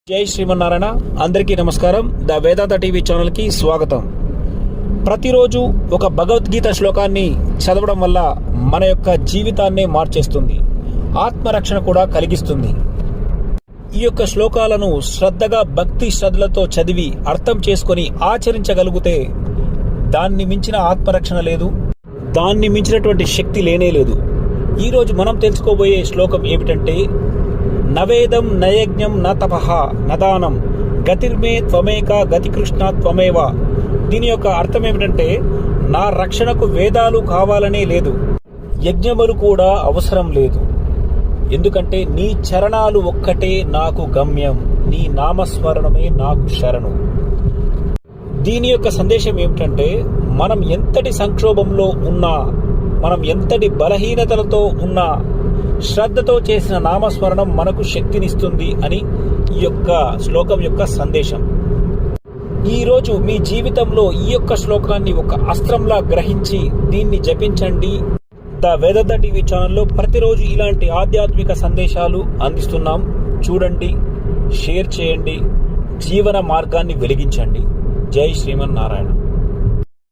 జై శ్రీమన్నారాయణ. అందరికీ నమస్కారం. ద వేదాంత టీవీ ఛానల్కి స్వాగతం. ప్రతిరోజు ఒక భగవద్గీత శ్లోకాన్ని చదవడం వల్ల మన యొక్క జీవితాన్నే మార్చేస్తుంది, ఆత్మరక్షణ కూడా కలిగిస్తుంది. ఈ యొక్క శ్లోకాలను శ్రద్ధగా భక్తి శ్రద్ధలతో చదివి అర్థం చేసుకొని ఆచరించగలిగితే దాన్ని మించిన ఆత్మరక్షణ లేదు, దాన్ని మించినటువంటి శక్తి లేనే లేదు. ఈరోజు మనం తెలుసుకోబోయే శ్లోకం ఏమిటంటే, నవేదం నయజ్ఞం న తపః నదానం గతిర్మే త్వమేక గతి కృష్ణ త్వమేవ. దీని యొక్క అర్థం ఏమిటంటే, నా రక్షణకు వేదాలు కావాలనే లేదు, యజ్ఞములు కూడా అవసరం లేదు. ఎందుకంటే నీ చరణాలు ఒక్కటే నాకు గమ్యం, నీ నామస్మరణమే నాకు శరణు. దీని యొక్క సందేశం ఏమిటంటే, మనం ఎంతటి సంక్షోభంలో ఉన్నా, మనం ఎంతటి బలహీనతలతో ఉన్నా, శ్రద్ధతో చేసిన నామస్మరణం మనకు శక్తినిస్తుంది అని ఈ యొక్క శ్లోకం యొక్క సందేశం. ఈరోజు మీ జీవితంలో ఈ యొక్క శ్లోకాన్ని ఒక అస్త్రంలా గ్రహించి దీన్ని జపించండి. ద వేదాంత టీవీ ఛానల్లో ప్రతిరోజు ఇలాంటి ఆధ్యాత్మిక సందేశాలు అందిస్తున్నాం. చూడండి, షేర్ చేయండి, జీవన మార్గాన్ని వెలిగించండి. జై శ్రీమన్నారాయణ.